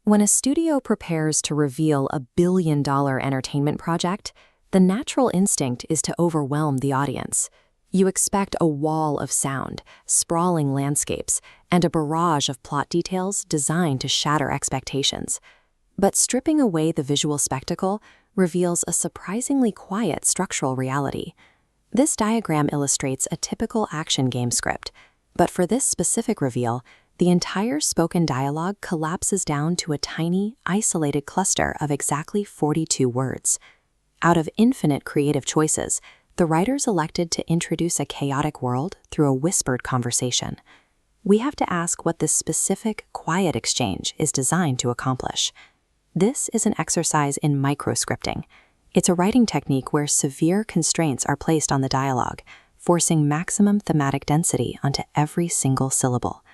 When a studio prepares to reveal a billion-dollar entertainment project, the natural instinct is to overwhelm the audience. You expect a wall of sound, sprawling landscapes, and a barrage of plot details designed to shatter expectations. But stripping away the visual spectacle reveals a surprisingly quiet structural reality. This diagram illustrates a typical action game script, but for this specific reveal, the entire spoken dialogue collapses down to a tiny, isolated cluster of exactly 42 words. Out of infinite creative choices, the writers elected to introduce a chaotic world through a whispered conversation. We have to ask what this specific, quiet exchange is designed to accomplish. This is an exercise in microscripting. It's a writing technique where severe constraints are placed on the dialogue, forcing maximum thematic density onto every single syllable.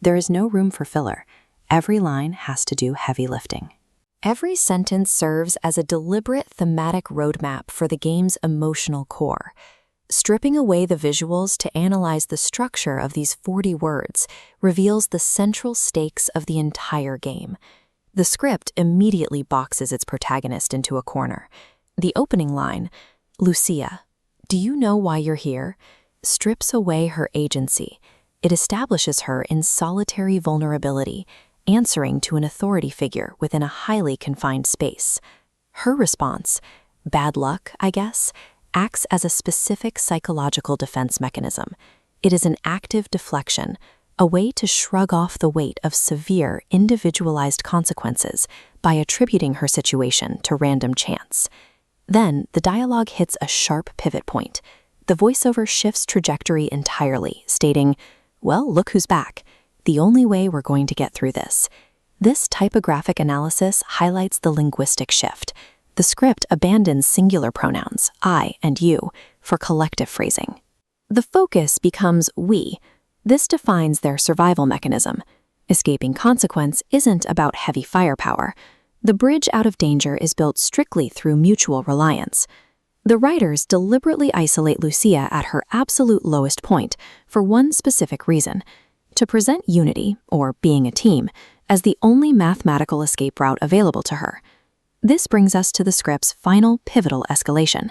There is no room for filler. Every line has to do heavy lifting. Every sentence serves as a deliberate thematic roadmap for the game's emotional core. Stripping away the visuals to analyze the structure of these 40 words reveals the central stakes of the entire game. The script immediately boxes its protagonist into a corner. The opening line, "Lucia, do you know why you're here?" strips away her agency. It establishes her in solitary vulnerability, answering to an authority figure within a highly confined space. Her response, "Bad luck, I guess," acts as a specific psychological defense mechanism. It is an active deflection, a way to shrug off the weight of severe, individualized consequences by attributing her situation to random chance. Then, the dialogue hits a sharp pivot point. The voiceover shifts trajectory entirely, stating, "Well, look who's back. The only way we're going to get through this." This typographic analysis highlights the linguistic shift. The script abandons singular pronouns, I and you, for collective phrasing. The focus becomes we. This defines their survival mechanism. Escaping consequence isn't about heavy firepower. The bridge out of danger is built strictly through mutual reliance. The writers deliberately isolate Lucia at her absolute lowest point for one specific reason: to present unity, or being a team, as the only mathematical escape route available to her. This brings us to the script's final pivotal escalation.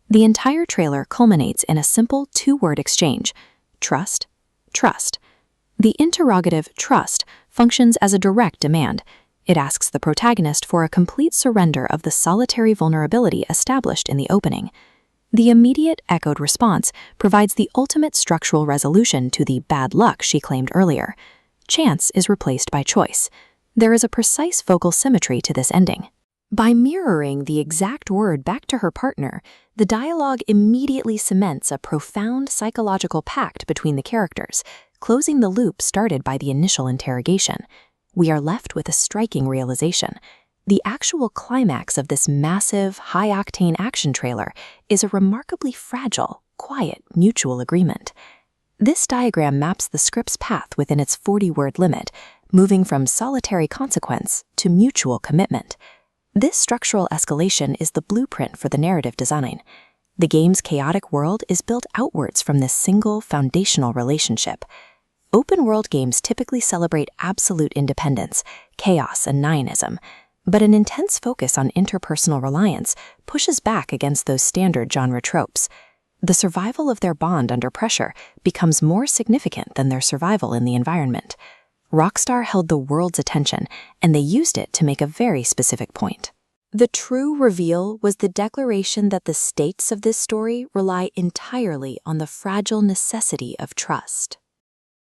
The entire trailer culminates in a simple two-word exchange: trust, trust. The interrogative trust functions as a direct demand. It asks the protagonist for a complete surrender of the solitary vulnerability established in the opening. The immediate echoed response provides the ultimate structural resolution to the bad luck she claimed earlier. Chance is replaced by choice. There is a precise vocal symmetry to this ending. By mirroring the exact word back to her partner, the dialogue immediately cements a profound psychological pact between the characters, closing the loop started by the initial interrogation. We are left with a striking realization. The actual climax of this massive, high-octane action trailer is a remarkably fragile, quiet, mutual agreement. This diagram maps the script's path within its 40-word limit, moving from solitary consequence to mutual commitment. This structural escalation is the blueprint for the narrative design. The game's chaotic world is built outwards from this single, foundational relationship. Open-world games typically celebrate absolute independence, chaos, and nihilism, but an intense focus on interpersonal reliance pushes back against those standard genre tropes. The survival of their bond under pressure becomes more significant than their survival in the environment. Rockstar held the world's attention, and they used it to make a very specific point. The true reveal was the declaration that the stakes of this story rely entirely on the fragile necessity of trust.